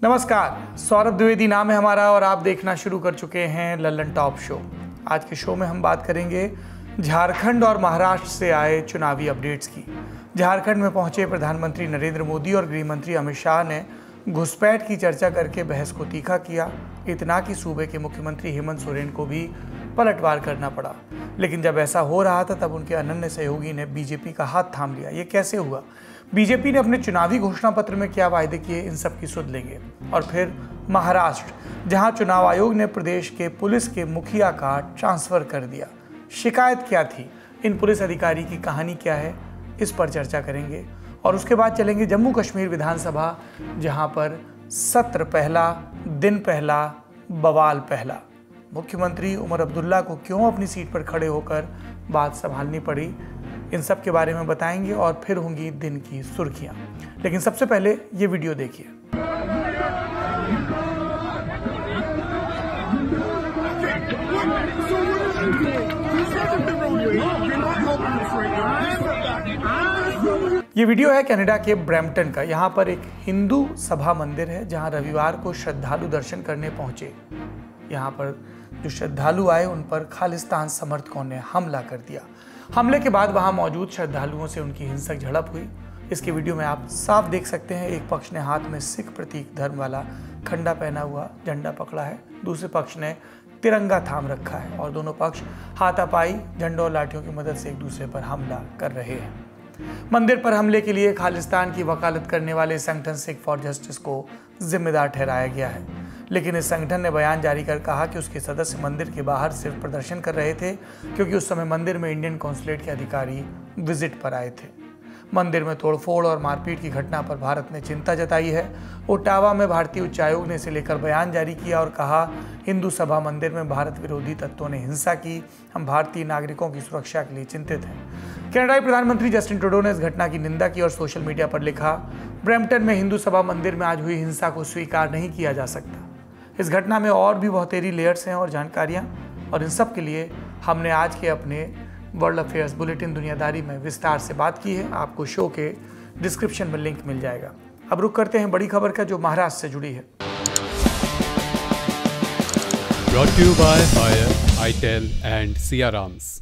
नमस्कार, सौरभ द्विवेदी नाम है हमारा और आप देखना शुरू कर चुके हैं लल्लन टॉप शो। आज के शो में हम बात करेंगे झारखंड और महाराष्ट्र से आए चुनावी अपडेट्स की। झारखंड में पहुंचे प्रधानमंत्री नरेंद्र मोदी और गृह मंत्री अमित शाह ने घुसपैठ की चर्चा करके बहस को तीखा किया। इतना कि सूबे के मुख्यमंत्री हेमंत सोरेन को भी पलटवार करना पड़ा। लेकिन जब ऐसा हो रहा था तब उनके अनन्य सहयोगी ने बीजेपी का हाथ थाम लिया। ये कैसे हुआ? बीजेपी ने अपने चुनावी घोषणा पत्र में क्या वायदे किए, इन सब की सुध लेंगे। और फिर महाराष्ट्र, जहां चुनाव आयोग ने प्रदेश के पुलिस के मुखिया का ट्रांसफर कर दिया। शिकायत क्या थी, इन पुलिस अधिकारी की कहानी क्या है, इस पर चर्चा करेंगे। और उसके बाद चलेंगे जम्मू कश्मीर विधानसभा, जहां पर सत्र पहला, दिन पहला, बवाल पहला। मुख्यमंत्री उमर अब्दुल्ला को क्यों अपनी सीट पर खड़े होकर बात संभालनी पड़ी, इन सब के बारे में बताएंगे। और फिर होंगी दिन की सुर्खियां। लेकिन सबसे पहले ये वीडियो देखिए। ये वीडियो है कनाडा के ब्रैम्पटन का। यहाँ पर एक हिंदू सभा मंदिर है जहाँ रविवार को श्रद्धालु दर्शन करने पहुंचे। यहाँ पर जो श्रद्धालु आए उन पर खालिस्तान समर्थकों ने हमला कर दिया। हमले के बाद वहां मौजूद श्रद्धालुओं से उनकी हिंसक झड़प हुई। इसके वीडियो में आप साफ देख सकते हैं, एक पक्ष ने हाथ में सिख प्रतीक धर्म वाला खंडा पहना हुआ झंडा पकड़ा है, दूसरे पक्ष ने तिरंगा थाम रखा है और दोनों पक्ष हाथापाई, झंडों और लाठियों की मदद से एक दूसरे पर हमला कर रहे हैं। मंदिर पर हमले के लिए खालिस्तान की वकालत करने वाले संगठन सिख फॉर जस्टिस को जिम्मेदार ठहराया गया है। लेकिन इस संगठन ने बयान जारी कर कहा कि उसके सदस्य मंदिर के बाहर सिर्फ प्रदर्शन कर रहे थे, क्योंकि उस समय मंदिर में इंडियन कॉन्सुलेट के अधिकारी विजिट पर आए थे। मंदिर में तोड़फोड़ और मारपीट की घटना पर भारत ने चिंता जताई है। ओटावा में भारतीय उच्चायोग ने इसे लेकर बयान जारी किया और कहा, हिंदू सभा मंदिर में भारत विरोधी तत्वों ने हिंसा की। हम भारतीय नागरिकों की सुरक्षा के लिए चिंतित हैं। कनाडाई प्रधानमंत्री जस्टिन ट्रूडो ने इस घटना की निंदा की और सोशल मीडिया पर लिखा, ब्रैम्पटन में हिंदू सभा मंदिर में आज हुई हिंसा को स्वीकार नहीं किया जा सकता। इस घटना में और भी बहुतेरी लेयर्स हैं और जानकारियां, और इन सब के लिए हमने आज के अपने वर्ल्ड अफेयर्स बुलेटिन दुनियादारी में विस्तार से बात की है। आपको शो के डिस्क्रिप्शन में लिंक मिल जाएगा। अब रुक करते हैं बड़ी खबर का, जो महाराष्ट्र से जुड़ी है। Brought to you by Haier, ITEL and Siarams.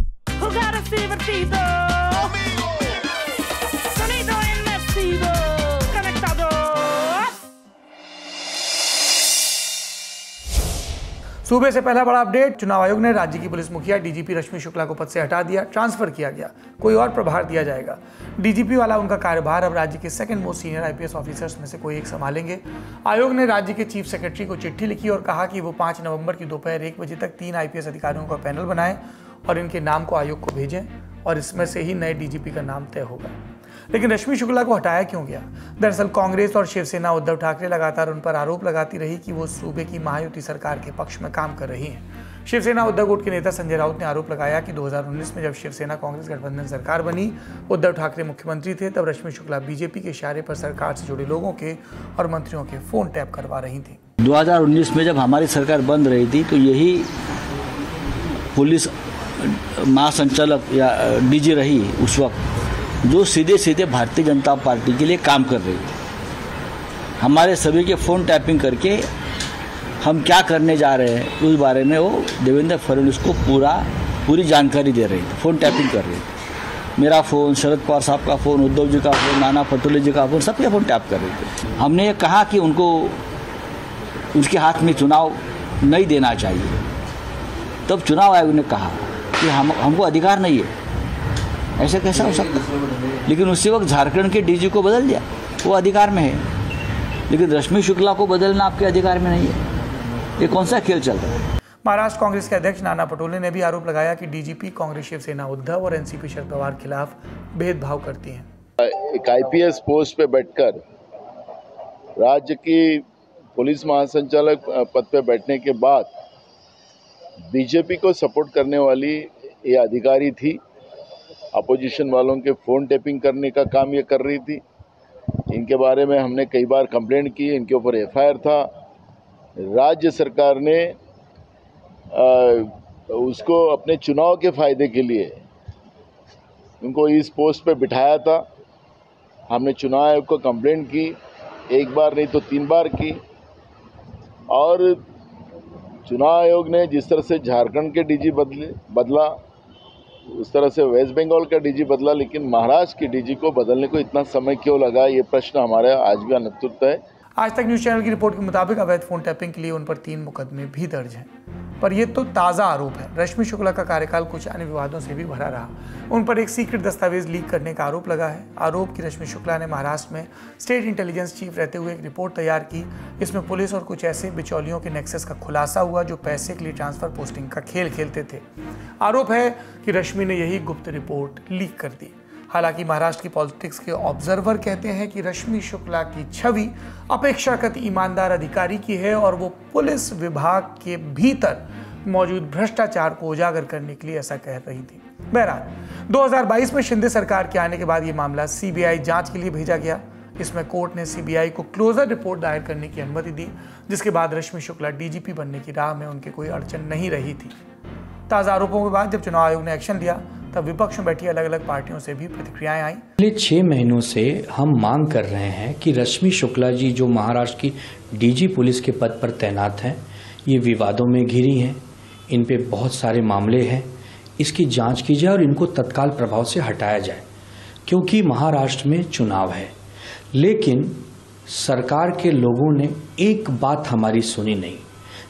सूबे से पहला बड़ा अपडेट, चुनाव आयोग ने राज्य की पुलिस मुखिया डीजीपी रश्मि शुक्ला को पद से हटा दिया, ट्रांसफर किया गया, कोई और प्रभार दिया जाएगा। डीजीपी वाला उनका कार्यभार अब राज्य के second most senior IPS officers में से कोई एक संभालेंगे। आयोग ने राज्य के चीफ सेक्रेटरी को चिट्ठी लिखी और कहा कि वो 5 नवंबर की दोपहर 1 बजे तक 3 आईपीएस अधिकारियों का पैनल बनाएं और इनके नाम को आयोग को भेजें, और इसमें से ही नए डीजीपी का नाम तय होगा। लेकिन रश्मि शुक्ला को हटाया क्यों गया? दरअसल कांग्रेस और शिवसेना उद्धव ठाकरे लगातार उन पर आरोप लगाती रही कि वो सूबे की महायुति सरकार के पक्ष में काम कर रही हैं। शिवसेना उद्धव गुट के नेता संजय राउत ने आरोप लगाया कि 2019 में जब शिवसेना कांग्रेस गठबंधन सरकार बनी, उद्धव ठाकरे मुख्यमंत्री थे, तब रश्मि शुक्ला बीजेपी के इशारे पर सरकार से जुड़े लोगों के और मंत्रियों के फोन टैप करवा रही थी। 2019 में जब हमारी सरकार बन रही थी तो यही पुलिस महासंचालक या डीजी रही उस वक्त, जो सीधे सीधे भारतीय जनता पार्टी के लिए काम कर रही थी। हमारे सभी के फ़ोन टैपिंग करके हम क्या करने जा रहे हैं उस बारे में वो देवेंद्र फडणवीस को पूरी जानकारी दे रही थी, फ़ोन टैपिंग कर रही थी। मेरा फ़ोन, शरद पवार साहब का फ़ोन, उद्धव जी का फ़ोन, नाना पटोले जी का फ़ोन, सबके फ़ोन टैप कर रही थी। हमने ये कहा कि उनको उसके हाथ में चुनाव नहीं देना चाहिए। तब चुनाव आयोग ने कहा कि हमको अधिकार नहीं है, ऐसे कैसा हो सकता। लेकिन उसी वक्त झारखंड के डीजी को बदल दिया, वो अधिकार में है, लेकिन रश्मि शुक्ला को बदलना आपके अधिकार में नहीं है। ये कौन सा खेल चल रहा है? महाराष्ट्र कांग्रेस के अध्यक्ष नाना पटोले ने भी आरोप लगाया कि डीजीपी कांग्रेस, शिवसेना, उद्धव और एनसीपी शरद पवार के खिलाफ भेदभाव करती हैं। एक आईपीएस पोस्ट पे बैठकर राज्य की पुलिस महासंचालक पद पे बैठने के बाद बीजेपी को सपोर्ट करने वाली ये अधिकारी थी। अपोजिशन वालों के फ़ोन टैपिंग करने का काम ये कर रही थी। इनके बारे में हमने कई बार कंप्लेंट की, इनके ऊपर एफआईआर था। राज्य सरकार ने उसको अपने चुनाव के फ़ायदे के लिए उनको इस पोस्ट पे बिठाया था। हमने चुनाव आयोग को कंप्लेंट की, एक बार नहीं तो 3 बार की, और चुनाव आयोग ने जिस तरह से झारखंड के डीजी बदला, उस तरह से वेस्ट बंगाल का डीजी बदला, लेकिन महाराष्ट्र के डीजी को बदलने को इतना समय क्यों लगा, ये प्रश्न हमारे आज भी अनंत है। आज तक न्यूज चैनल की रिपोर्ट के मुताबिक अवैध फोन टैपिंग के लिए उन पर 3 मुकदमे भी दर्ज हैं। पर यह तो ताज़ा आरोप है। रश्मि शुक्ला का कार्यकाल कुछ अन्य विवादों से भी भरा रहा। उन पर एक सीक्रेट दस्तावेज लीक करने का आरोप लगा है। आरोप की रश्मि शुक्ला ने महाराष्ट्र में स्टेट इंटेलिजेंस चीफ रहते हुए एक रिपोर्ट तैयार की। इसमें पुलिस और कुछ ऐसे बिचौलियों के नेक्सस का खुलासा हुआ जो पैसे के लिए ट्रांसफर पोस्टिंग का खेल खेलते थे। आरोप है कि रश्मि ने यही गुप्त रिपोर्ट लीक कर दी। हालांकि महाराष्ट्र की पॉलिटिक्स के ऑब्जर्वर कहते हैं कि रश्मि शुक्ला की छवि अपेक्षाकृत ईमानदार अधिकारी की है और वो पुलिस विभाग के भीतर मौजूद भ्रष्टाचार को उजागर करने के लिए ऐसा कह रही थी। बहरहाल 2022 में शिंदे सरकार के आने के बाद ये मामला सीबीआई जांच के लिए भेजा गया। इसमें कोर्ट ने सीबीआई को क्लोजर रिपोर्ट दायर करने की अनुमति दी, जिसके बाद रश्मि शुक्ला डीजीपी बनने की राह में उनकी कोई अड़चन नहीं रही थी। ताज़ा आरोपों के बाद जब चुनाव आयोग ने एक्शन लिया, तब विपक्ष में बैठी अलग अलग पार्टियों से भी प्रतिक्रियाएं आई। पिछले 6 महीनों से हम मांग कर रहे हैं कि रश्मि शुक्ला जी जो महाराष्ट्र की डीजी पुलिस के पद पर तैनात हैं, ये विवादों में घिरी हैं, इन पे बहुत सारे मामले हैं, इसकी जांच की जाए और इनको तत्काल प्रभाव से हटाया जाए, क्योंकि महाराष्ट्र में चुनाव है। लेकिन सरकार के लोगों ने एक बात हमारी सुनी नहीं।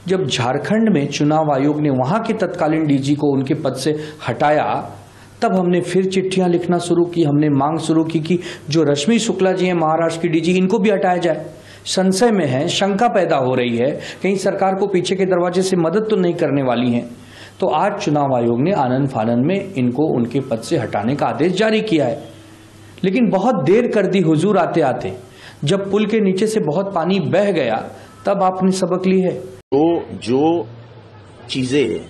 जब झारखंड में चुनाव आयोग ने वहां के तत्कालीन डीजी को उनके पद से हटाया, तब हमने फिर चिट्ठियां लिखना शुरू की। हमने मांग शुरू की कि जो रश्मि शुक्ला जी हैं महाराष्ट्र की डीजी, इनको भी हटाया जाए। संशय में है, शंका पैदा हो रही है, कहीं सरकार को पीछे के दरवाजे से मदद तो नहीं करने वाली हैं। तो आज चुनाव आयोग ने आनन फानन में इनको उनके पद से हटाने का आदेश जारी किया है। लेकिन बहुत देर कर दी हुजूर आते आते। जब पुल के नीचे से बहुत पानी बह गया, तब आपने सबक ली है। तो जो चीजें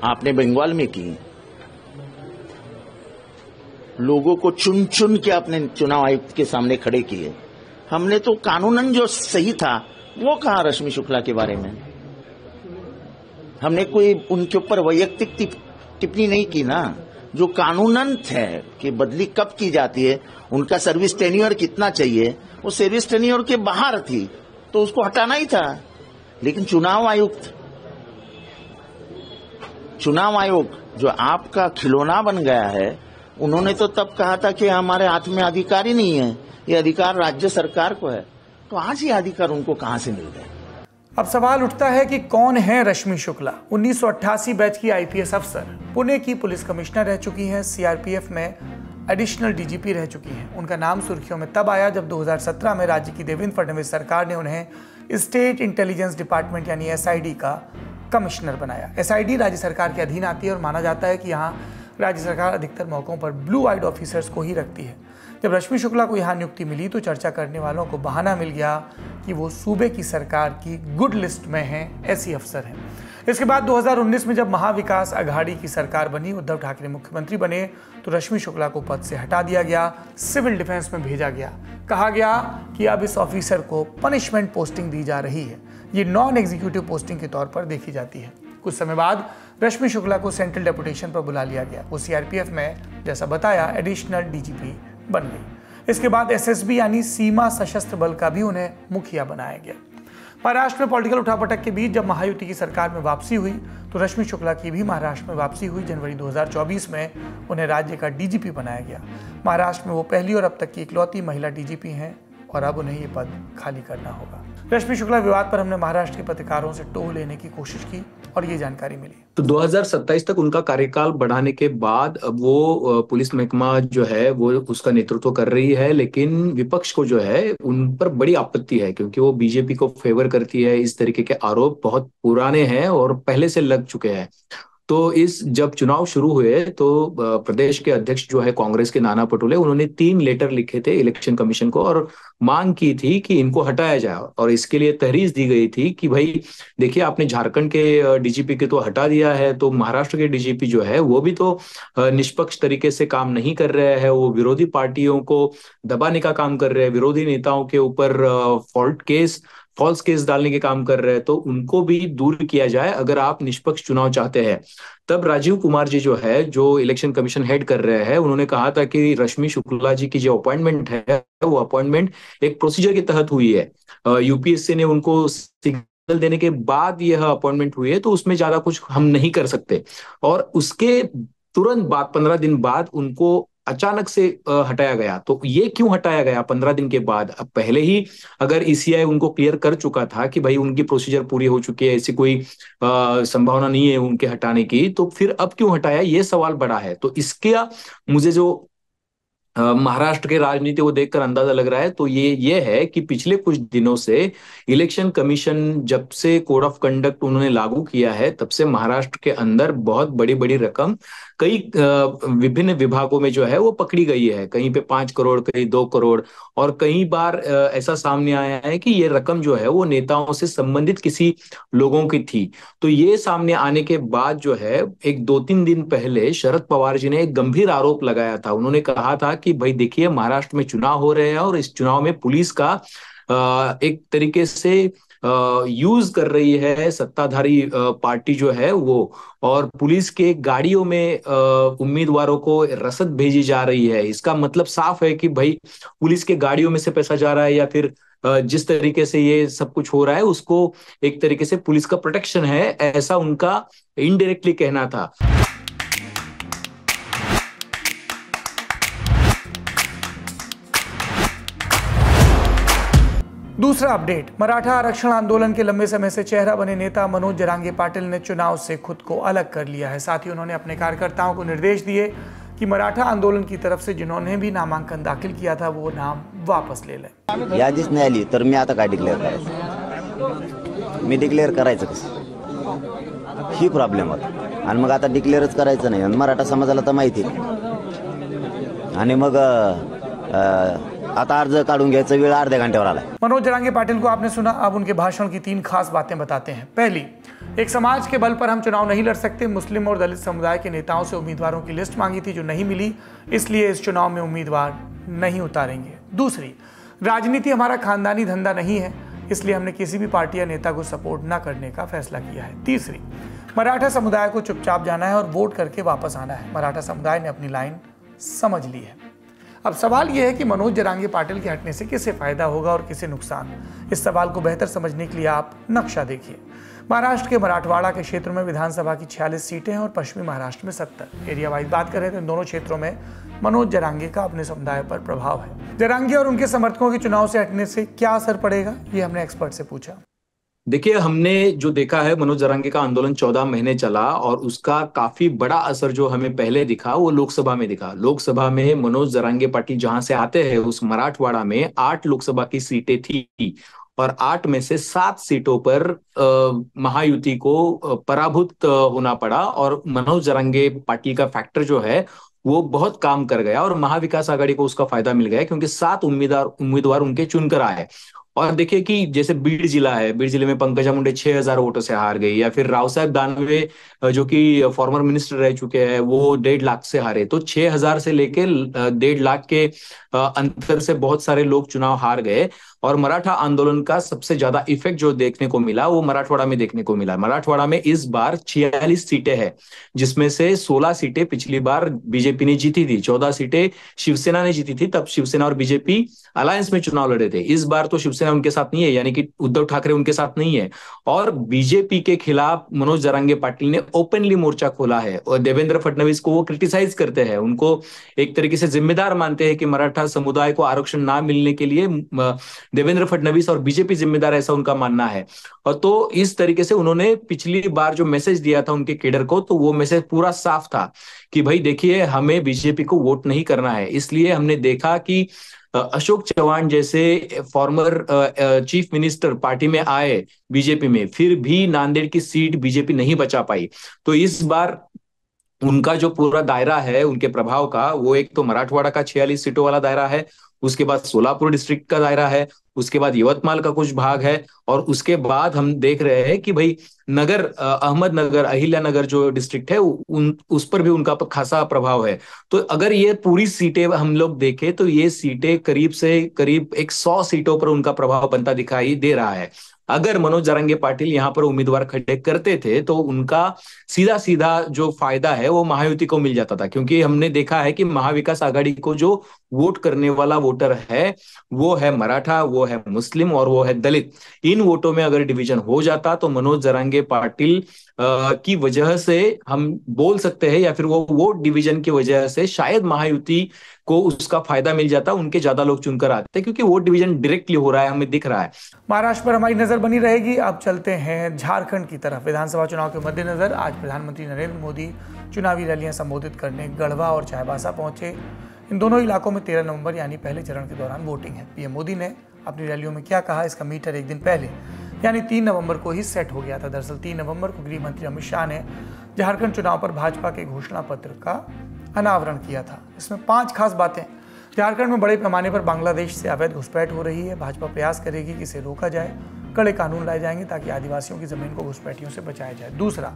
आपने बंगाल में की, लोगों को चुन चुन के अपने चुनाव आयुक्त के सामने खड़े किए, हमने तो कानूनन जो सही था वो कहा रश्मि शुक्ला के बारे में। हमने कोई उनके ऊपर वैयक्तिक टिप्पणी नहीं की ना। जो कानूनन थे कि बदली कब की जाती है, उनका सर्विस टेन्योर कितना चाहिए, वो सर्विस टेन्योर के बाहर थी, तो उसको हटाना ही था। लेकिन चुनाव आयोग जो आपका खिलौना बन गया है, उन्होंने तो तब कहा था कि हमारे हाथ में अधिकार ही नहीं है, ये अधिकार राज्य सरकार को है। तो आज ये अधिकार उनको कहां से मिल गए? अब सवाल उठता है कि कौन है रश्मि शुक्ला। 1988 बैच की आईपीएस अफसर, पुणे की पुलिस कमिश्नर रह चुकी हैं, सीआरपीएफ में एडिशनल डीजीपी रह चुकी हैं। उनका नाम सुर्खियों में तब आया जब 2017 में राज्य की देवेंद्र फडणवीस सरकार ने उन्हें स्टेट इंटेलिजेंस डिपार्टमेंट यानी एसआईडी का कमिश्नर बनाया। एसआईडी राज्य सरकार के अधीन आती है और माना जाता है कि यहाँ राज्य सरकार अधिकतर मौकों पर ब्लू आइड ऑफिसर्स को ही रखती है। जब रश्मि शुक्ला को यहाँ नियुक्ति मिली तो चर्चा करने वालों को बहाना मिल गया कि वो सूबे की सरकार की गुड लिस्ट में हैं, ऐसी अफसर हैं। इसके बाद 2019 में जब महाविकास अघाड़ी की सरकार बनी, उद्धव ठाकरे मुख्यमंत्री बने, तो रश्मि शुक्ला को पद से हटा दिया गया, सिविल डिफेंस में भेजा गया। कहा गया कि अब इस ऑफिसर को पनिशमेंट पोस्टिंग दी जा रही है। ये नॉन एग्जीक्यूटिव पोस्टिंग के तौर पर देखी जाती है। कुछ समय बाद रश्मि शुक्ला को सेंट्रल डेपुटेशन पर बुला लिया गया। वो सीआरपीएफ में, जैसा बताया, एडिशनल डीजीपी बन गई। इसके बाद एसएसबी यानी सीमा सशस्त्र बल का भी उन्हें मुखिया बनाया गया। महाराष्ट्र में पॉलिटिकल उठापटक के बीच जब महायुति की सरकार में वापसी हुई तो रश्मि शुक्ला की भी महाराष्ट्र में वापसी हुई। जनवरी 2024 में उन्हें राज्य का डीजीपी बनाया गया। महाराष्ट्र में वो पहली और अब तक की इकलौती महिला डीजीपी हैं और अब उन्हें ये पद खाली करना होगा। रश्मि शुक्ला विवाद पर हमने महाराष्ट्र के पत्रकारों से टोह लेने की कोशिश की और ये जानकारी मिली। तो 2027 तक उनका कार्यकाल बढ़ाने के बाद अब वो पुलिस महकमा जो है वो उसका नेतृत्व कर रही है, लेकिन विपक्ष को जो है उन पर बड़ी आपत्ति है, क्योंकि वो बीजेपी को फेवर करती है। इस तरीके के आरोप बहुत पुराने हैं और पहले से लग चुके हैं। तो जब चुनाव शुरू हुए तो प्रदेश के अध्यक्ष जो है कांग्रेस के नाना पटोले, उन्होंने 3 लेटर लिखे थे इलेक्शन कमीशन को और मांग की थी कि इनको हटाया जाए। और इसके लिए तहरीर दी गई थी कि भाई देखिए, आपने झारखंड के डीजीपी के तो हटा दिया है, तो महाराष्ट्र के डीजीपी जो है वो भी तो निष्पक्ष तरीके से काम नहीं कर रहे हैं। वो विरोधी पार्टियों को दबाने का काम कर रहे हैं, विरोधी नेताओं के ऊपर फॉल्ट केस फॉल्स केस डालने के काम कर रहे हैं, तो उनको भी दूर किया जाए अगर आप निष्पक्ष चुनाव चाहते हैं। तब राजीव कुमार जी जो है, जो इलेक्शन कमीशन हेड कर रहे हैं, उन्होंने कहा था कि रश्मि शुक्ला जी की जो अपॉइंटमेंट है वो अपॉइंटमेंट एक प्रोसीजर के तहत हुई है। यूपीएससी ने उनको सिग्नल देने के बाद यह अपॉइंटमेंट हुई है, तो उसमें ज्यादा कुछ हम नहीं कर सकते। और उसके तुरंत बाद 15 दिन बाद उनको अचानक से हटाया गया। तो ये क्यों हटाया गया 15 दिन के बाद? अब पहले ही अगर ईसीआई उनको क्लियर कर चुका था कि भाई उनकी प्रोसीजर पूरी हो चुकी है, ऐसी कोई संभावना नहीं है उनके हटाने की, तो फिर अब क्यों हटाया, ये सवाल बड़ा है। तो इसका मुझे जो महाराष्ट्र के राजनीति को देखकर अंदाजा लग रहा है, तो ये है कि पिछले कुछ दिनों से इलेक्शन कमीशन जब से कोड ऑफ कंडक्ट उन्होंने लागू किया है, तब से महाराष्ट्र के अंदर बहुत बड़ी बड़ी रकम कई विभिन्न विभागों में जो है वो पकड़ी गई है। कहीं पे 5 करोड़, कहीं 2 करोड़, और कई बार ऐसा सामने आया है कि ये रकम जो है वो नेताओं से संबंधित किसी लोगों की थी। तो ये सामने आने के बाद जो है, एक 2-3 दिन पहले शरद पवार जी ने एक गंभीर आरोप लगाया था। उन्होंने कहा था कि भाई देखिए, महाराष्ट्र में चुनाव हो रहे हैं और इस चुनाव में पुलिस का एक तरीके से यूज कर रही है सत्ताधारी पार्टी जो है वो, और पुलिस के गाड़ियों में उम्मीदवारों को रसद भेजी जा रही है। इसका मतलब साफ है कि भाई पुलिस के गाड़ियों में से पैसा जा रहा है, या फिर जिस तरीके से ये सब कुछ हो रहा है उसको एक तरीके से पुलिस का प्रोटेक्शन है, ऐसा उनका इनडायरेक्टली कहना था। दूसरा अपडेट, मराठा आरक्षण आंदोलन के लंबे समय से चेहरा बने नेता मनोज जरांगे पाटिल ने चुनाव से खुद को अलग कर लिया है। साथ ही उन्होंने अपने कार्यकर्ताओं को निर्देश दिए कि मराठा आंदोलन की तरफ से जिन्होंने भी नामांकन दाखिल किया था वो नाम वापस ले लें। यादीच नाही आली तर मी आता काय डिक्लेअर करायचं? मी डिक्लेअर करायचं कसं, ही प्रॉब्लेम होता। आणि मग आता डिक्लेअरच करायचं नाही, आणि मराठा समाजाला तर माहिती आहे, आणि मग आता अर्ज काढून घ्यायचा वेळ अर्ध्या घंट्यावर आला। मनोज जरांगे पाटिल को आपने सुना। अब उनके भाषण की 3 खास बातें बताते हैं। पहली, एक समाज के बल पर हम चुनाव नहीं लड़ सकते। मुस्लिम और दलित समुदाय के नेताओं से उम्मीदवारों की लिस्ट मांगी थी जो नहीं मिली, इसलिए इस चुनाव में उम्मीदवार नहीं उतारेंगे। दूसरी, राजनीति हमारा खानदानी धंधा नहीं है, इसलिए हमने किसी भी पार्टी या नेता को सपोर्ट न करने का फैसला किया है। तीसरी, मराठा समुदाय को चुपचाप जाना है और वोट करके वापस आना है। मराठा समुदाय ने अपनी लाइन समझ ली है। अब सवाल यह है कि मनोज जरांगे पाटिल के हटने से किसे फायदा होगा और किसे नुकसान। इस सवाल को बेहतर समझने के लिए आप नक्शा देखिए। महाराष्ट्र के मराठवाड़ा के क्षेत्र में विधानसभा की 46 सीटें हैं और पश्चिमी महाराष्ट्र में 70। एरिया वाइज बात करें तो इन दोनों क्षेत्रों में मनोज जरांगे का अपने समुदाय पर प्रभाव है। जरांगे और उनके समर्थकों के चुनाव से हटने से क्या असर पड़ेगा, ये हमने एक्सपर्ट से पूछा। देखिए, हमने जो देखा है, मनोज जरांगे का आंदोलन 14 महीने चला और उसका काफी बड़ा असर जो हमें पहले दिखा वो लोकसभा में दिखा। लोकसभा में मनोज जरांगे पाटिल जहां से आते हैं उस मराठवाड़ा में 8 लोकसभा की सीटें थी और 8 में से 7 सीटों पर महायुति को पराभूत होना पड़ा, और मनोज जरांगे पाटिल का फैक्टर जो है वो बहुत काम कर गया और महाविकास आघाड़ी को उसका फायदा मिल गया, क्योंकि 7 उम्मीदवार उनके चुनकर आए। और देखिए कि जैसे बीड़ जिला है, बीड़ जिले में पंकजा मुंडे 6000 वोटों से हार गई, या फिर राव साहब दानवे जो कि फॉर्मर मिनिस्टर रह चुके हैं वो 1.5 लाख से हारे। तो 6000 से लेके 1.5 लाख के अंतर से बहुत सारे लोग चुनाव हार गए। और मराठा आंदोलन का सबसे ज्यादा इफेक्ट जो देखने को मिला वो मराठवाड़ा में देखने को मिला। मराठवाड़ा में इस बार 46 सीटें हैं, जिसमें से 16 सीटें पिछली बार बीजेपी ने जीती थी, 14 सीटें शिवसेना ने जीती थी। तब शिवसेना और बीजेपी अलायंस में चुनाव लड़े थे। इस बार तो शिवसेना उनके साथ नहीं है, यानी कि उद्धव ठाकरे उनके साथ नहीं है, और बीजेपी के खिलाफ मनोज जरांगे पाटिल ने ओपनली मोर्चा खोला है। और देवेंद्र फडणवीस को वो क्रिटिसाइज करते हैं, उनको एक तरीके से जिम्मेदार मानते हैं कि मराठा समुदाय को आरक्षण ना मिलने के लिए देवेंद्र फडणवीस और बीजेपी जिम्मेदार, ऐसा उनका मानना है। और तो इस तरीके से उन्होंने पिछली बार जो मैसेज दिया था उनके केडर को, तो वो मैसेज पूरा साफ था कि भाई देखिए, हमें बीजेपी को वोट नहीं करना है। इसलिए हमने देखा कि अशोक चव्हाण जैसे फॉर्मर चीफ मिनिस्टर पार्टी में आए बीजेपी में, फिर भी नांदेड़ की सीट बीजेपी नहीं बचा पाई। तो इस बार उनका जो पूरा दायरा है उनके प्रभाव का, वो एक तो मराठवाड़ा का 46 सीटों वाला दायरा है, उसके बाद सोलापुर डिस्ट्रिक्ट का दायरा है, उसके बाद यवतमाल का कुछ भाग है, और उसके बाद हम देख रहे हैं कि भाई नगर, अहमदनगर, अहिल्यानगर जो डिस्ट्रिक्ट है उस पर भी उनका खासा प्रभाव है। तो अगर ये पूरी सीटें हम लोग देखें तो ये सीटें करीब से करीब 100 सीटों पर उनका प्रभाव बनता दिखाई दे रहा है। अगर मनोज जरंगे पाटिल यहाँ पर उम्मीदवार खड़े करते थे तो उनका सीधा सीधा जो फायदा है वो महायुति को मिल जाता था, क्योंकि हमने देखा है कि महाविकास आघाड़ी को जो वोट करने वाला वोटर है वो है मराठा, वो है मुस्लिम और वो है दलित। इन वोटों में अगर डिवीजन हो जाता तो मनोज जरंगे पाटिल की वजह से हम बोल सकते हैं, या फिर वो वोट डिवीजन की वजह से शायद महायुति को उसका फायदा मिल जाता, उनके ज्यादा लोग चुनकर आते, क्योंकि वोट डिवीजन डायरेक्टली हो रहा है, हमें दिख रहा है। महाराष्ट्र पर हमारी नजर बनी रहेगी। अब चलते हैं झारखंड की तरफ। विधानसभा चुनाव के मद्देनजर आज प्रधानमंत्री नरेंद्र मोदी चुनावी रैलियां संबोधित करने गढ़वा और चाईबासा पहुंचे। इन दोनों इलाकों में 13 नवंबर यानी पहले चरण के दौरान वोटिंग है। पीएम मोदी ने अपनी रैलियों में क्या कहा, इसका मीटर एक दिन पहले यानी 3 नवंबर को ही सेट हो गया था। दरअसल 3 नवंबर को गृह मंत्री अमित शाह ने झारखंड चुनाव पर भाजपा के घोषणा पत्र का अनावरण किया था। इसमें 5 खास बातें। झारखंड में बड़े पैमाने पर बांग्लादेश से अवैध घुसपैठ हो रही है। भाजपा प्रयास करेगी कि इसे रोका जाए। कड़े कानून लाए जाएंगे ताकि आदिवासियों की जमीन को घुसपैठियों से बचाया जाए। दूसरा,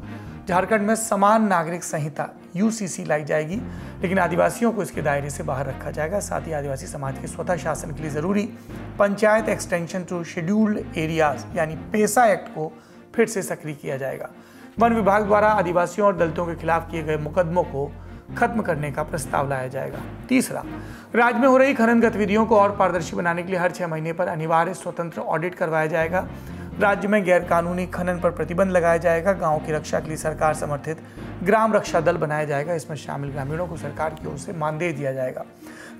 झारखंड में समान नागरिक संहिता यूसीसी लाई जाएगी, लेकिन आदिवासियों को इसके दायरे से बाहर रखा जाएगा। साथ ही आदिवासी समाज के स्वतः शासन के लिए जरूरी panchayat extension to scheduled areas यानी पेसा एक्ट को फिर से सक्रिय किया जाएगा। वन विभाग द्वारा आदिवासियों और दलितों के खिलाफ किए गए मुकदमों को खत्म करने का प्रस्ताव लाया जाएगा। तीसरा, राज्य में हो रही खनन गतिविधियों को और पारदर्शी बनाने के लिए हर 6 महीने पर अनिवार्य स्वतंत्र ऑडिट करवाया जाएगा। राज्य में गैरकानूनी खनन पर प्रतिबंध लगाया जाएगा। गांव की रक्षा के लिए सरकार समर्थित ग्राम रक्षा दल बनाया जाएगा। इसमें शामिल ग्रामीणों को सरकार की ओर से मानदेय दिया जाएगा।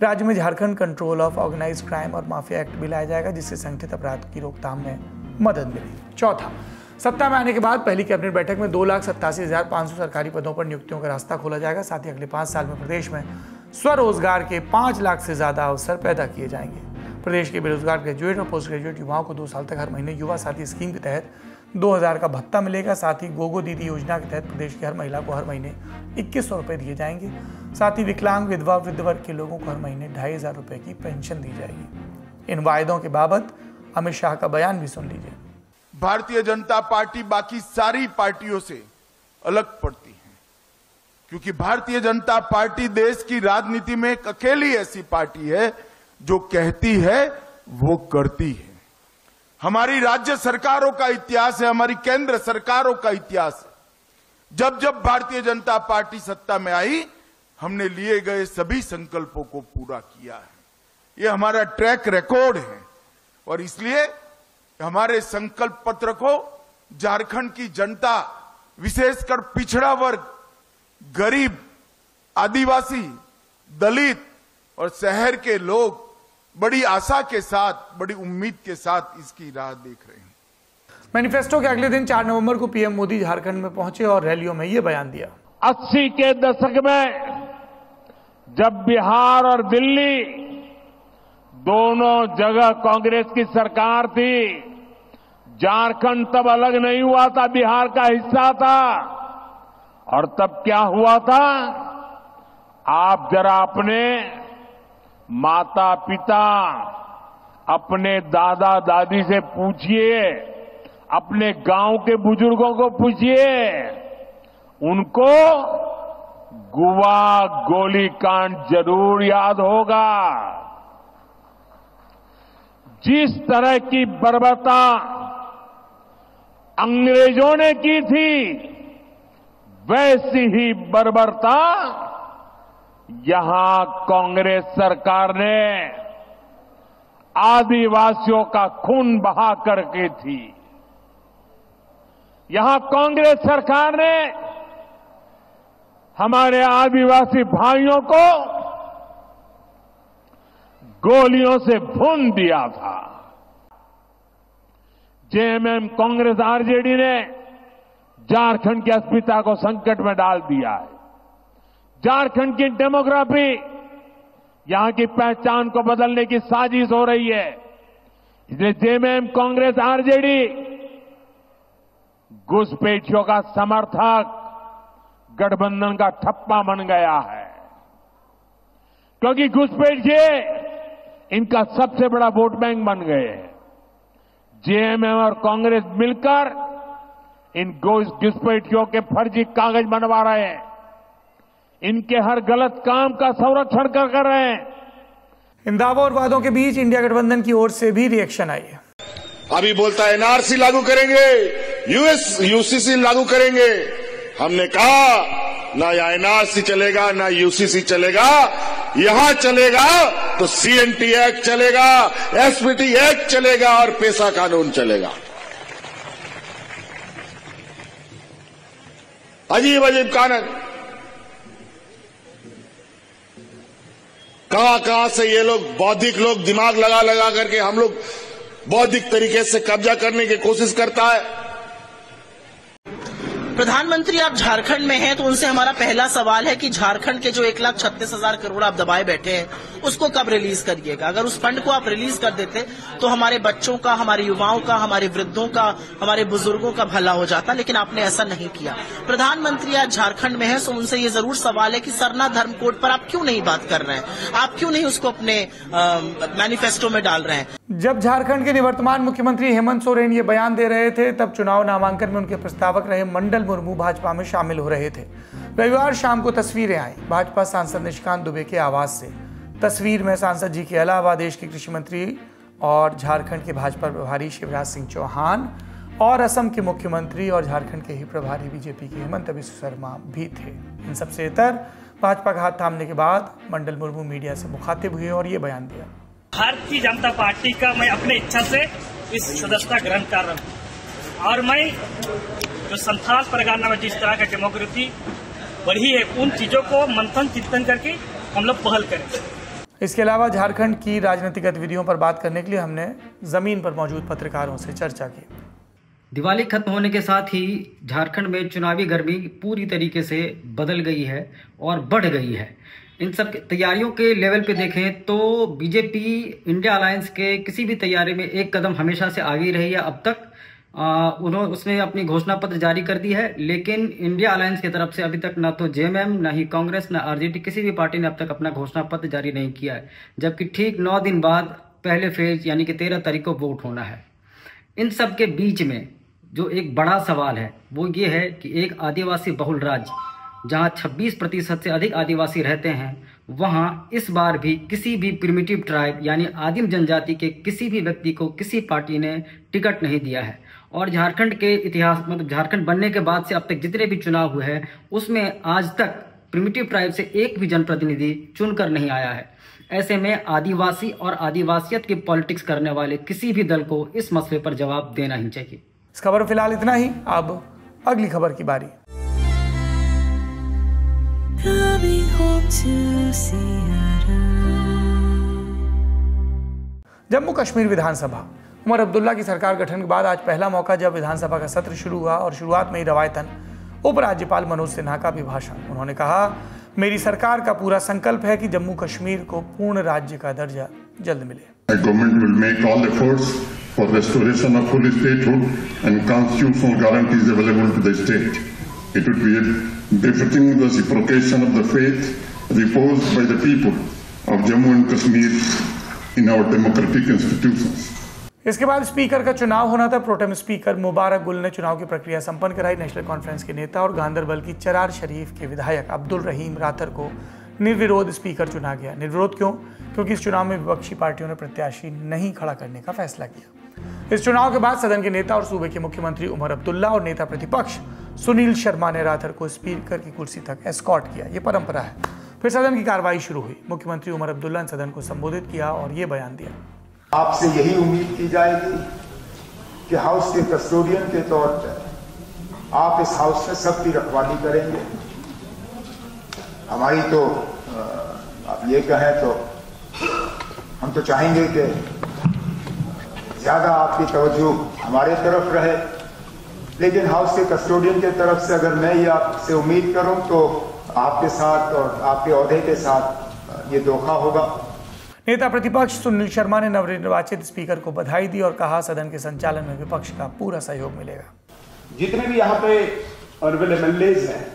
राज्य में Jharkhand control of organised crime और माफिया एक्ट भी लाया जाएगा, जिससे संगठित अपराध की रोकथाम में मदद मिलेगी। चौथा, सत्ता में आने के बाद पहली कैबिनेट बैठक में 2,87,500 सरकारी पदों पर नियुक्तियों का रास्ता खोला जाएगा। साथ ही अगले 5 साल में प्रदेश में स्वरोजगार के 5 लाख से ज्यादा अवसर पैदा किए जाएंगे। प्रदेश के बेरोजगार ग्रेजुएट और पोस्ट ग्रेजुएट युवाओं को 2 साल तक हर महीने युवा साथी स्कीम के तहत 2,000 का भत्ता मिलेगा। साथ ही गोगो दीदी योजना के तहत प्रदेश की हर महिला को हर महीने 2,100 रुपये दिए जाएंगे। साथ ही विकलांग, विधवा, वृद्ध वर्ग के लोगों को हर महीने 2,500 रुपये की पेंशन दी जाएगी। इन वायदों के बाबत अमित शाह का बयान भी सुन लीजिए। भारतीय जनता पार्टी बाकी सारी पार्टियों से अलग पड़ती है, क्योंकि भारतीय जनता पार्टी देश की राजनीति में एक अकेली ऐसी पार्टी है जो कहती है वो करती है। हमारी राज्य सरकारों का इतिहास है, हमारी केंद्र सरकारों का इतिहास है। जब जब भारतीय जनता पार्टी सत्ता में आई, हमने लिए गए सभी संकल्पों को पूरा किया है। ये हमारा ट्रैक रिकॉर्ड है, और इसलिए हमारे संकल्प पत्र को झारखंड की जनता, विशेषकर पिछड़ा वर्ग, गरीब, आदिवासी, दलित और शहर के लोग बड़ी आशा के साथ, बड़ी उम्मीद के साथ इसकी राह देख रहे हैं। मैनिफेस्टो के अगले दिन 4 नवंबर को पीएम मोदी झारखंड में पहुंचे और रैलियों में ये बयान दिया। 80 के दशक में जब बिहार और दिल्ली दोनों जगह कांग्रेस की सरकार थी, झारखंड तब अलग नहीं हुआ था, बिहार का हिस्सा था। और तब क्या हुआ था, आप जरा अपने माता पिता, अपने दादा दादी से पूछिए, अपने गांव के बुजुर्गों को पूछिए, उनको गुवा गोलीकांड जरूर याद होगा। जिस तरह की बर्बरता अंग्रेजों ने की थी, वैसी ही बर्बरता यहां कांग्रेस सरकार ने आदिवासियों का खून बहा करके थी। यहां कांग्रेस सरकार ने हमारे आदिवासी भाइयों को गोलियों से भून दिया था। जेएमएम, कांग्रेस, आरजेडी ने झारखंड की अस्मिता को संकट में डाल दिया है। झारखंड की डेमोग्राफी, यहां की पहचान को बदलने की साजिश हो रही है। इसलिए जेएमएम, कांग्रेस, आरजेडी घुसपैठियों का समर्थक, गठबंधन का ठप्पा बन गया है, क्योंकि घुसपैठिए इनका सबसे बड़ा वोट बैंक बन गए हैं। जेएमएम और कांग्रेस मिलकर इन घुसपैठियों के फर्जी कागज बनवा रहे हैं, इनके हर गलत काम का संरक्षण कर रहे हैं। इन दावों और वादों के बीच इंडिया गठबंधन की ओर से भी रिएक्शन आई है। अभी बोलता है एनआरसी लागू करेंगे, यूसीसी लागू करेंगे। हमने कहा ना या एनआरसी चलेगा ना यूसीसी चलेगा, यहां चलेगा तो सीएनटी एक्ट चलेगा, एसपीटी एक्ट चलेगा और पेशा कानून चलेगा। अजीब अजीब कानून, कहां से ये लोग बौद्धिक लोग दिमाग लगा लगा करके हम लोग बौद्धिक तरीके से कब्जा करने की कोशिश करता है। प्रधानमंत्री आप झारखंड में हैं, तो उनसे हमारा पहला सवाल है कि झारखंड के जो 1,36,000 करोड़ आप दबाए बैठे हैं, उसको कब रिलीज करिएगा? अगर उस फंड को आप रिलीज कर देते तो हमारे बच्चों का, हमारे युवाओं का, हमारे वृद्धों का, हमारे बुजुर्गों का भला हो जाता, लेकिन आपने ऐसा नहीं किया। प्रधानमंत्री आज झारखंड में है, तो उनसे ये जरूर सवाल है कि सरना धर्म कोड पर आप क्यों नहीं बात कर रहे हैं? आप क्यों नहीं उसको अपने मैनिफेस्टो में डाल रहे हैं? जब झारखंड के निवर्तमान मुख्यमंत्री हेमंत सोरेन ये बयान दे रहे थे, तब चुनाव नामांकन में उनके प्रस्तावक रहे मंडल मुर्मू भाजपा में शामिल हो रहे थे। रविवार शाम को तस्वीरें आई भाजपा सांसद निशिकांत दुबे के आवास से। तस्वीर में सांसद जी के अलावा देश के कृषि मंत्री और झारखंड के भाजपा प्रभारी शिवराज सिंह चौहान और असम के मुख्यमंत्री और झारखंड के ही प्रभारी बीजेपी के हेमंत बिस्वा शर्मा भी थे। इन सबसे इतर भाजपा का हाथ थामने के बाद मंडल मुर्मू मीडिया से मुखातिब हुए और ये बयान दिया। भारतीय जनता पार्टी का मैं अपने इच्छा से इस सदस्यता ग्रहण कर रहा हूँ और मैं जो संथाल परगना में जिस तरह का डेमोक्रेसी बढ़ी है, उन चीजों को मंथन चिंतन करके हम लोग पहल करें। इसके अलावा झारखंड की राजनीतिक गतिविधियों पर बात करने के लिए हमने जमीन पर मौजूद पत्रकारों से चर्चा की। दिवाली खत्म होने के साथ ही झारखंड में चुनावी गर्मी पूरी तरीके से बदल गई है और बढ़ गई है। इन सब तैयारियों के लेवल पे देखें तो बीजेपी इंडिया अलायंस के किसी भी तैयारी में एक कदम हमेशा से आगे रही है। अब तक उसने अपनी घोषणा पत्र जारी कर दी है, लेकिन इंडिया अलायंस की तरफ से अभी तक ना तो जेएमएम, ना ही कांग्रेस, ना आरजेडी, किसी भी पार्टी ने अब तक अपना घोषणा पत्र जारी नहीं किया है। जबकि ठीक 9 दिन बाद पहले फेज यानी कि 13 तारीख को वोट होना है। इन सब के बीच में जो एक बड़ा सवाल है वो ये है कि एक आदिवासी बहुल राज्य जहां 26% से अधिक आदिवासी रहते हैं, वहां इस बार भी किसी भी प्रिमिटिव ट्राइब यानी आदिम जनजाति के किसी भी व्यक्ति को किसी पार्टी ने टिकट नहीं दिया है। और झारखंड के इतिहास मतलब झारखंड बनने के बाद से अब तक जितने भी चुनाव हुए हैं उसमें आज तक प्रिमिटिव ट्राइब से एक भी जनप्रतिनिधि चुनकर नहीं आया है। ऐसे में आदिवासी और आदिवासियत की पॉलिटिक्स करने वाले किसी भी दल को इस मसले पर जवाब देना ही चाहिए। इस खबर फिलहाल इतना ही। अब अगली खबर की बारी। जम्मू कश्मीर विधानसभा। उमर अब्दुल्ला की सरकार गठन के बाद आज पहला मौका जब विधानसभा का सत्र शुरू हुआ और शुरुआत में ही रवायतन उपराज्यपाल मनोज सिन्हा का भी भाषण। उन्होंने कहा, मेरी सरकार का पूरा संकल्प है कि जम्मू कश्मीर को पूर्ण राज्य का दर्जा जल्द मिले। Government will make all efforts for restoration of full statehood and constitutional guarantees available to the state. It would be befitting the reciprocation of the faith reposed by the people of Jammu and Kashmir in our democratic institutions. इसके बाद speaker का चुनाव होना था। Pro tem speaker मुबारक गुल ने चुनाव की प्रक्रिया संपन्न कराई। नेशनल कॉन्फ्रेंस के नेता और गांधरबल की चरार शरीफ के विधायक अब्दुल रहीम राथर को निर्विरोध स्पीकर चुना गया। निर्विरोध क्यों? क्योंकि इस चुनाव में विपक्षी पार्टियों ने प्रत्याशी नहीं खड़ा करने का फैसला किया। इस चुनाव के बाद सदन के नेता और सूबे के मुख्यमंत्री उमर अब्दुल्ला और नेता प्रतिपक्ष सुनील शर्मा ने राथर को स्पीकर की कुर्सी तक एस्कॉर्ट किया। ये परंपरा है। फिर सदन की कार्रवाई शुरू हुई। मुख्यमंत्री उमर अब्दुल्ला ने सदन को संबोधित किया और ये बयान दिया। आपसे यही उम्मीद की जाएगी कि हाउस के कस्टोडियन के तौर पर आप इस हाउस में सबकी रखवाली करेंगे। हमारी तो आप ये कहें तो हम तो चाहेंगे कि ज्यादा आपकी तवज्जो हमारे तरफ रहे, लेकिन हाउस के कस्टोडियन की तरफ से अगर मैं ये आपसे उम्मीद करूं तो आपके साथ और आपके ओहदे के साथ ये धोखा होगा। नेता प्रतिपक्ष सुनील शर्मा ने नवनिर्वाचित स्पीकर को बधाई दी और कहा, सदन के संचालन में विपक्ष का पूरा सहयोग मिलेगा। जितने भी यहाँ पे ऑनरेबल एमएलएज हैं,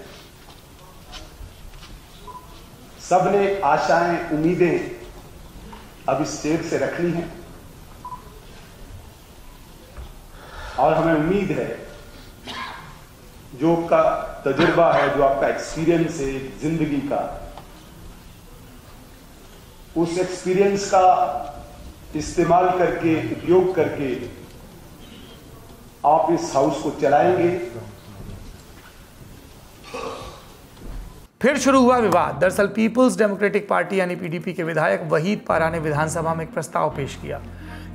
सबने आशाएं, उम्मीदें अब इस स्टेट से रख ली हैं। और हमें उम्मीद है जो आपका तजुर्बा है, जो आपका एक्सपीरियंस है जिंदगी का, उस एक्सपीरियंस का इस्तेमाल करके, उपयोग करके आप इस हाउस को चलाएंगे। फिर शुरू हुआ विवाद। दरअसल पीपुल्स डेमोक्रेटिक पार्टी यानी पीडीपी के विधायक वहीद पारा ने विधानसभा में एक प्रस्ताव पेश किया।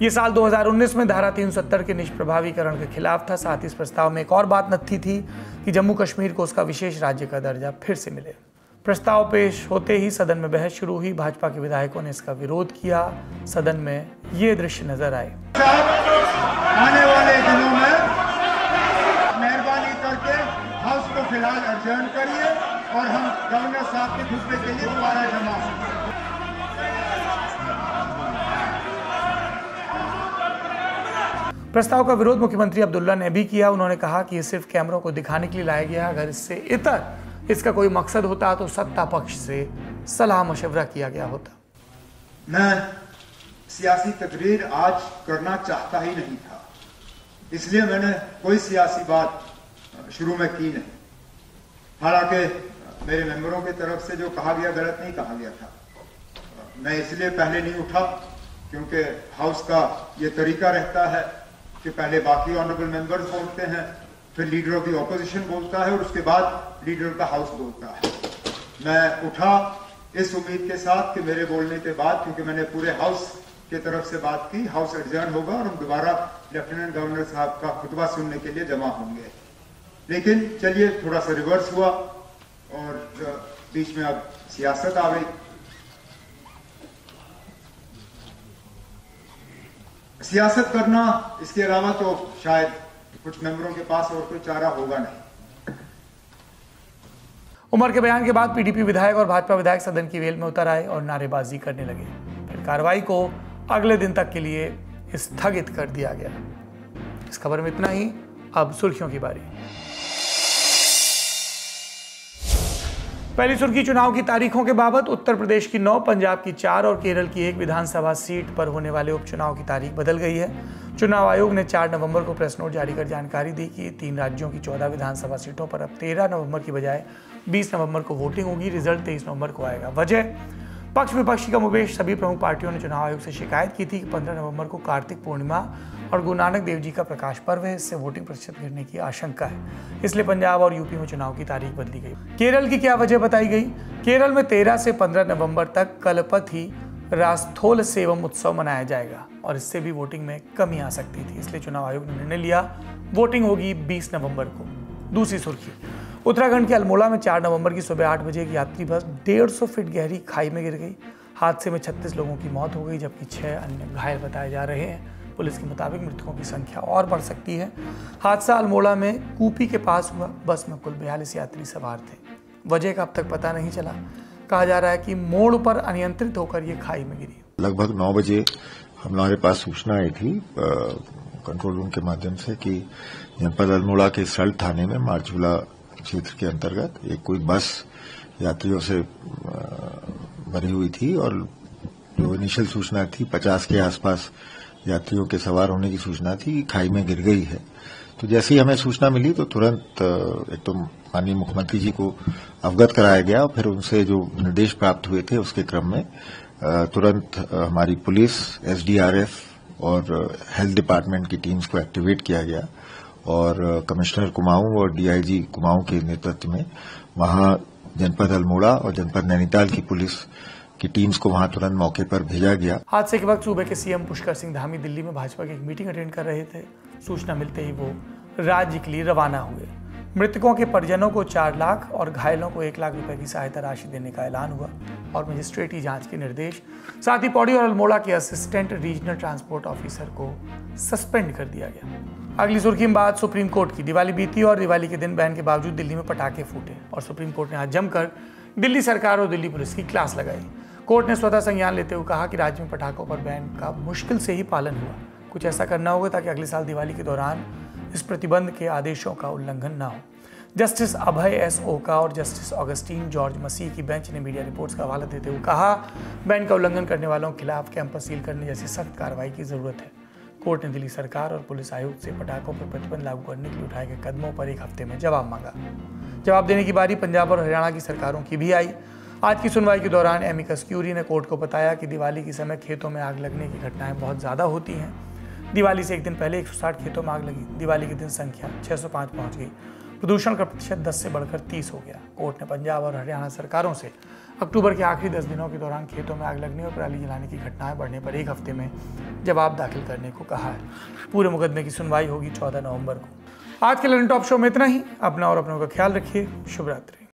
ये साल 2019 में धारा 370 के निष्प्रभावीकरण के खिलाफ था। साथ ही इस प्रस्ताव में एक और बात नथी थी कि जम्मू कश्मीर को उसका विशेष राज्य का दर्जा फिर से मिले। प्रस्ताव पेश होते ही सदन में बहस शुरू हुई। भाजपा के विधायकों ने इसका विरोध किया। सदन में ये दृश्य नजर आए। आने वाले दिनों में मेहरबानी करके हाउस को फिलहाल एडजर्न करिए और हम गवर्नर साहब के घुसने के लिए दोबारा जमा होंगे। प्रस्ताव का विरोध मुख्यमंत्री अब्दुल्ला ने भी किया। उन्होंने कहा कि ये सिर्फ कैमरों को दिखाने के लिए लाया गया। अगर इससे इतर इसका कोई मकसद होता तो सत्ता पक्ष से सलाह मशवरा किया गया होता। मैं सियासी तकरीर आज करना चाहता ही नहीं था, इसलिए मैंने कोई सियासी बात शुरू में की नहीं। हालांकि मेरे मेंबरों की तरफ से जो कहा गया गलत नहीं कहा गया था। मैं इसलिए पहले नहीं उठा क्योंकि हाउस का ये तरीका रहता है कि पहले बाकी ऑनरेबल मेंबर्स बोलते हैं, फिर लीडर ऑफ द ऑपोजिशन बोलता है और उसके बाद लीडर ऑफ द हाउस बोलता है। मैं उठा इस उम्मीद के साथ कि मेरे बोलने के बाद, क्योंकि मैंने पूरे हाउस की तरफ से बात की, हाउस एडजर्न होगा और हम दोबारा लेफ्टिनेंट गवर्नर साहब का खुतबा सुनने के लिए जमा होंगे। लेकिन चलिए थोड़ा सा रिवर्स हुआ और बीच में अब सियासत आ गई। सियासत करना, इसके अलावा तो शायद कुछ मेंबरों के पास और कोई चारा होगा नहीं। उमर के बयान के बाद पीडीपी विधायक और भाजपा विधायक सदन की वेल में उतर आए और नारेबाजी करने लगे। फिर कार्रवाई को अगले दिन तक के लिए स्थगित कर दिया गया। इस खबर में इतना ही। अब सुर्खियों की बारी। पहली सुर्खी चुनाव की तारीखों के बाबत। उत्तर प्रदेश की 9, पंजाब की 4 और केरल की 1 विधानसभा सीट पर होने वाले उपचुनाव की तारीख बदल गई है। चुनाव आयोग ने 4 नवंबर को प्रेस नोट जारी कर जानकारी दी कि 3 राज्यों की 14 विधानसभा सीटों पर अब 13 नवंबर की बजाय 20 नवंबर को वोटिंग होगी। रिजल्ट 23 नवंबर को आएगा। वजह, पक्ष विपक्ष की कमोबेश सभी प्रमुख पार्टियों ने चुनाव आयोग से शिकायत की थी कि 15 नवंबर को कार्तिक पूर्णिमा और गुरु नानक देव जी का प्रकाश पर्व है। इससे वोटिंग प्रतिशत गिरने की आशंका है, इसलिए पंजाब और यूपी में चुनाव की तारीख बदली गई। केरल की क्या वजह बताई गई? केरल में 13 से 15 नवंबर तक कलपथी रास्थोल सेवम उत्सव मनाया जाएगा और इससे भी वोटिंग में कमी आ सकती थी, इसलिए चुनाव आयोग ने निर्णय लिया वोटिंग होगी 20 नवंबर को। दूसरी सुर्खी, उत्तराखंड के अल्मोड़ा में 4 नवंबर की सुबह 8 बजे एक यात्री बस 150 फीट गहरी खाई में गिर गई। हादसे में 36 लोगों की मौत हो गई, जबकि 6 अन्य घायल बताए जा रहे हैं। पुलिस के मुताबिक मृतकों की संख्या और बढ़ सकती है। हादसा अल्मोड़ा में कूपी के पास हुआ। बस में कुल 42 यात्री सवार थे। वजह का अब तक पता नहीं चला। कहा जा रहा है कि मोड़ पर अनियंत्रित होकर ये खाई में गिरी। लगभग 9 बजे हमारे पास सूचना आई थी कंट्रोल रूम के माध्यम से कि जनपद अल्मोड़ा के सल्ट थाने में मारझूला क्षेत्र के अंतर्गत एक कोई बस यात्रियों से भरी हुई थी और जो इनिशियल सूचना थी 50 के आसपास यात्रियों के सवार होने की सूचना थी, खाई में गिर गई है। तो जैसे ही हमें सूचना मिली तो तुरंत एक तो माननीय मुख्यमंत्री जी को अवगत कराया गया और फिर उनसे जो निर्देश प्राप्त हुए थे उसके क्रम में तुरंत हमारी पुलिस, एसडीआरएफ और हेल्थ डिपार्टमेंट की टीम्स को एक्टिवेट किया गया और कमिश्नर कुमाऊं और डीआईजी कुमाऊं के नेतृत्व में वहां जनपद अल्मोड़ा और जनपद नैनीताल की पुलिस की टीम्स को वहां तुरंत मौके पर भेजा गया। हादसे के वक्त सूबे के सीएम पुष्कर सिंह धामी दिल्ली में भाजपा की एक मीटिंग अटेंड कर रहे थे। सूचना मिलते ही वो राज्य के लिए रवाना हुए। मृतकों के परिजनों को 4 लाख और घायलों को 1 लाख रुपए की सहायता राशि देने का ऐलान हुआ और मजिस्ट्रेटी जांच के निर्देश। साथ ही पौड़ी और अल्मोड़ा के असिस्टेंट रीजनल ट्रांसपोर्ट ऑफिसर को सस्पेंड कर दिया गया। अगली सुर्खी में बात सुप्रीम कोर्ट की। दिवाली बीती और दिवाली के दिन बैन के बावजूद दिल्ली में पटाखे फूटे और सुप्रीम कोर्ट ने आज जमकर दिल्ली सरकार और दिल्ली पुलिस की क्लास लगाई। कोर्ट ने स्वतः संज्ञान लेते हुए कहा कि राज्य में पटाखों पर बैन का मुश्किल से ही पालन हुआ। कुछ ऐसा करना होगा ताकि अगले साल दिवाली के दौरान इस प्रतिबंध के आदेशों का उल्लंघन न हो। जस्टिस अभय एस ओका और जस्टिस ऑगस्टीन जॉर्ज मसीह की बेंच ने मीडिया रिपोर्ट्स का हवाला देते हुए कहा, बैन का उल्लंघन करने वालों के खिलाफ कैंपस सील करने जैसी सख्त कार्रवाई की जरूरत है। कोर्ट ने दिल्ली सरकार और पुलिस आयुक्त से पटाखों पर प्रतिबंध लागू करने के लिए उठाए गए कदमों पर एक हफ्ते में जवाब मांगा। जवाब देने की बारी पंजाब और हरियाणा की सरकारों की भी आई। आज की सुनवाई के दौरान एमिकस क्यूरी ने कोर्ट को बताया कि दिवाली के समय खेतों में आग लगने की घटनाएं बहुत ज़्यादा होती हैं। दिवाली से एक दिन पहले 160 खेतों में आग लगी। दिवाली के दिन संख्या 605 पहुंच गई। प्रदूषण का प्रतिशत 10 से बढ़कर 30 हो गया। कोर्ट ने पंजाब और हरियाणा सरकारों से अक्टूबर के आखिरी 10 दिनों के दौरान खेतों में आग लगने और पराली जलाने की घटनाएं बढ़ने पर एक हफ्ते में जवाब दाखिल करने को कहा है। पूरे मुकदमे की सुनवाई होगी 14 नवंबर को। आज के लंडन टॉप शो में इतना ही। अपना और अपनों का ख्याल रखिए। शुभ रात्रि।